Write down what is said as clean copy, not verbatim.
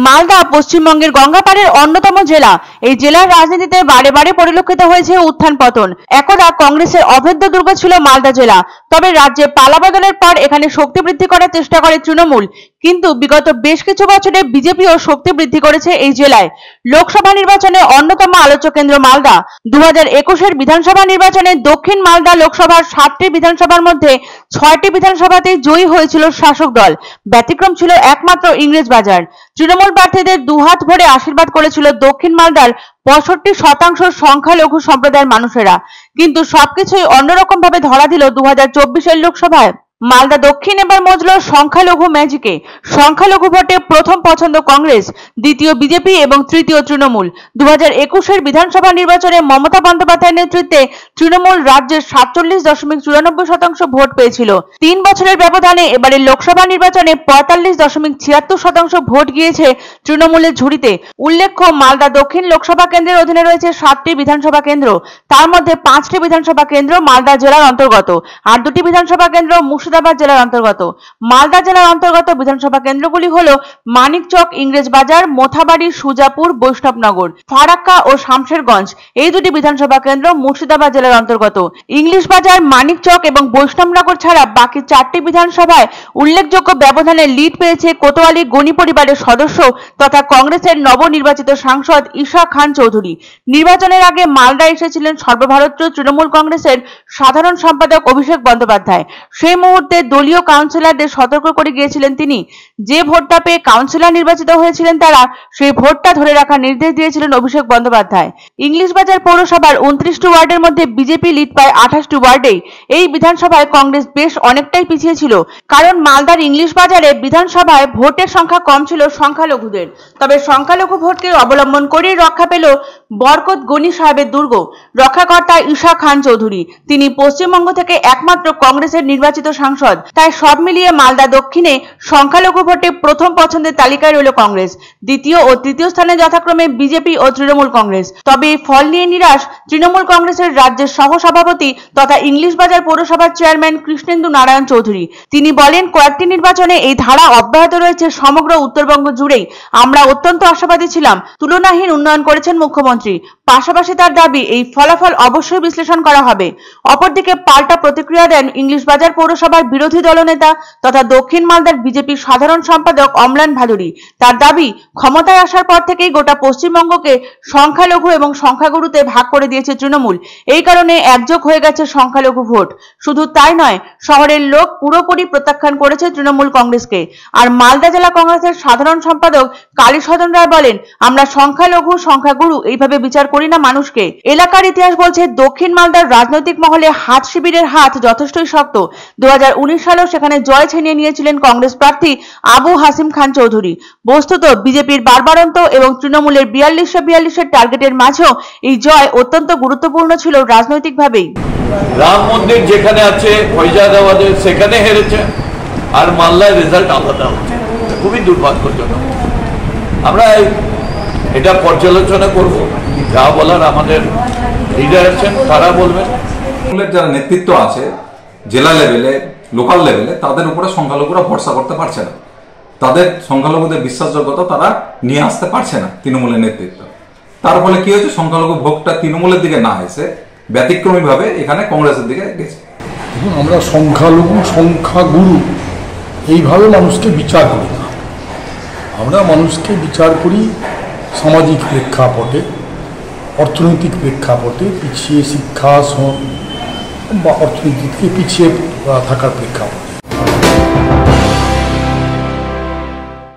মালদা পশ্চিমবঙ্গের গঙ্গাপাড়ের অন্যতম জেলা। এই জেলার রাজনীতিতে বারে বারে পরিলক্ষিত হয়েছে উত্থান পতন। একদা কংগ্রেসের অভেদ্য দুর্গ ছিল মালদা জেলা। তবে রাজ্যে পালাবদলের পর এখানে শক্তি বৃদ্ধি করার চেষ্টা করে তৃণমূল, কিন্তু বিগত বেশ কিছু বছরে বিজেপিও শক্তি বৃদ্ধি করেছে এই জেলায়। লোকসভা নির্বাচনে অন্যতম আলোচ্য কেন্দ্র মালদা। 2021-এর বিধানসভা নির্বাচনে দক্ষিণ মালদা লোকসভার 7টি বিধানসভার মধ্যে 6টি বিধানসভাতেই জয়ী হয়েছিল শাসক দল। ব্যতিক্রম ছিল একমাত্র ইংরেজবাজার। তৃণমূল প্রার্থীদের দুহাত ভরে আশীর্বাদ করেছিল দক্ষিণ মালদার 65% সংখ্যালঘু সম্প্রদায়ের মানুষেরা। কিন্তু সবকিছুই অন্যরকম ভাবে ধরা দিল 2024-এর লোকসভায়। মালদা দক্ষিণ এবার মজল সংখ্যালঘু ম্যাজিকে। সংখ্যালঘু ভোটে প্রথম পছন্দ কংগ্রেস, দ্বিতীয় বিজেপি এবং তৃতীয় তৃণমূল। 2021-এর বিধানসভা নির্বাচনে মমতা বন্দ্যোপাধ্যায়ের নেতৃত্বে তৃণমূল রাজ্যের 47.94% ভোট পেয়েছিল। 3 বছরের ব্যবধানে এবারের লোকসভা নির্বাচনে 45.76% ভোট গিয়েছে তৃণমূলের ঝুড়িতে। উল্লেখ্য, মালদা দক্ষিণ লোকসভা কেন্দ্রের অধীনে রয়েছে 7টি বিধানসভা কেন্দ্র। তার মধ্যে 5টি বিধানসভা কেন্দ্র মালদা জেলার অন্তর্গত, আর 2টি বিধানসভা কেন্দ্র মুর্শিদাবাদ জেলার অন্তর্গত। মালদা জেলার অন্তর্গত বিধানসভা কেন্দ্রগুলি হলো মানিকচক, ইংরেজবাজার, মোথাবাড়ি, সুজাপুর, বৈষ্ণবনগর, ফারাক্কা ও শামশেরগঞ্জ। এই 2টি বিধানসভা কেন্দ্র মুর্শিদাবাদ জেলার অন্তর্গত। ইংলিশবাজার, মানিকচক এবং বৈষ্ণবনগর ছাড়া বাকি 4টি বিধানসভায় উল্লেখযোগ্য ব্যবধানে লিড পেয়েছে কোতোয়ালি গণি পরিবারের সদস্য তথা কংগ্রেসের নবনির্বাচিত সাংসদ ঈশা খান চৌধুরী। নির্বাচনের আগে মালদা এসেছিলেন সর্বভারতীয় তৃণমূল কংগ্রেসের সাধারণ সম্পাদক অভিষেক বন্দ্যোপাধ্যায়। সেই মুহূর্তে দলীয় কাউন্সিলরদের সতর্ক করে গিয়েছিলেন তিনি। যে ভোটটা পেয়ে কাউন্সিলর নির্বাচিত হয়েছিলেন তারা সেই ভোটটা ধরে রাখার নির্দেশ দিয়েছিলেন অভিষেক বন্দ্যোপাধ্যায়। ইংলিশবাজার পৌরসভার 29টি ওয়ার্ডের মধ্যে বিজেপি লিড পায় 28টি ওয়ার্ডেই। এই বিধানসভায় কংগ্রেস বেশ অনেকটাই পিছিয়ে ছিল, কারণ মালদার ইংলিশবাজারে বিধানসভায় ভোটের সংখ্যা কম ছিল সংখ্যালঘুদের। তবে সংখ্যালঘু ভোটকে অবলম্বন করেই রক্ষা পেল বরকত গনি সাহেবের দুর্গ। রক্ষাকর্তা ঈশা খান চৌধুরী। তিনি পশ্চিমবঙ্গ থেকে একমাত্র কংগ্রেসের নির্বাচিত সাংসদ। তাই সব মিলিয়ে মালদা দক্ষিণে সংখ্যালঘু ভোটে প্রথম পছন্দের তালিকায় রইল কংগ্রেস। দ্বিতীয় ও তৃতীয় স্থানে যথাক্রমে বিজেপি ও তৃণমূল কংগ্রেস। তবে এই ফল নিয়ে নিরাশ তৃণমূল কংগ্রেসের রাজ্যের সহসভাপতি তথা ইংলিশবাজার পৌরসভার চেয়ারম্যান কৃষ্ণেন্দু নারায়ণ চৌধুরী। তিনি বলেন, কয়েকটি নির্বাচনে এই ধারা অব্যাহত রয়েছে সমগ্র উত্তরবঙ্গ জুড়েই। আমরা অত্যন্ত আশাবাদী ছিলাম। তুলনাহীন উন্নয়ন করেছেন মুখ্যমন্ত্রী। পাশাপাশি তার দাবি, এই ফলাফল অবশ্যই বিশ্লেষণ করা হবে। অপরদিকে পাল্টা প্রতিক্রিয়া দেন ইংলিশবাজার পৌরসভার বিরোধী দলনেতা তথা দক্ষিণ মালদার বিজেপির সাধারণ সম্পাদক অম্লান ভাদুরী। তার দাবি, ক্ষমতায় আসার পর থেকেই গোটা পশ্চিমবঙ্গকে সংখ্যালঘু এবং সংখ্যাগুরুতে ভাগ করে দিয়েছে তৃণমূল। এই কারণে একযোগ হয়ে গেছে সংখ্যালঘু ভোট। শুধু তাই নয়, শহরের লোক পুরোপুরি প্রত্যাখ্যান করেছে তৃণমূল কংগ্রেসকে। আর মালদা জেলা কংগ্রেসের সাধারণ সম্পাদক কালীসদন রায় বলেন, আমরা সংখ্যালঘু সংখ্যাগুরু এইভাবে বিচার করি না মানুষকে। এলাকার ইতিহাস বলছে, দক্ষিণ মালদার রাজনৈতিক মহলে হাত শিবিরের হাত যথেষ্টই শক্ত। 2019 সালেও সেখানে জয় ছিনিয়ে নিয়েছিলেন কংগ্রেস প্রার্থী আবু হাসিম খান চৌধুরী। বস্তুত বিজেপির বারবারন্ত এবং তৃণমূলের 42-42 টার্গেটের মাঝেও এই জয় অত্যন্ত গুরুত্বপূর্ণ ছিল রাজনৈতিকভাবেই। রাম মন্দির যেখানে আছে ফৈজাদাবাদে, সেখানে হেরেছে, আর মালদার রেজাল্ট আলাদা হচ্ছে। খুবই দুর্ভাগ্যজনক। আমরা এটা পর্যালোচনা করব, যা বলার আমাদের লিডার আছেন তারা বলবেন। যারা নেতৃত্ব আছে জেলা লেভেলে, লোকাল লেভেলে, তাদের উপরে সংখ্যালঘুরা ভরসা করতে পারছে না। তাদের সংখ্যালঘুদের বিশ্বাসযোগ্যতা তারা নিয়ে আসতে পারছে না তৃণমূলের নেতৃত্ব। তার ফলে কি হয়েছে, সংখ্যালঘু ভোটটা তৃণমূলের দিকে না এসে ব্যতিক্রমী ভাবে এখানে কংগ্রেসের দিকে গেছে। আমরা সংখ্যালঘু সংখ্যাগুরু এইভাবে মানুষকে বিচার করি না। আমরা মানুষকে বিচার করি সামাজিক প্রেক্ষাপটে, অর্থনৈতিক প্রেক্ষাপটে, পিছিয়ে শিক্ষা বা অর্থনীতি থেকে পিছিয়ে থাকার প্রেক্ষাপটে।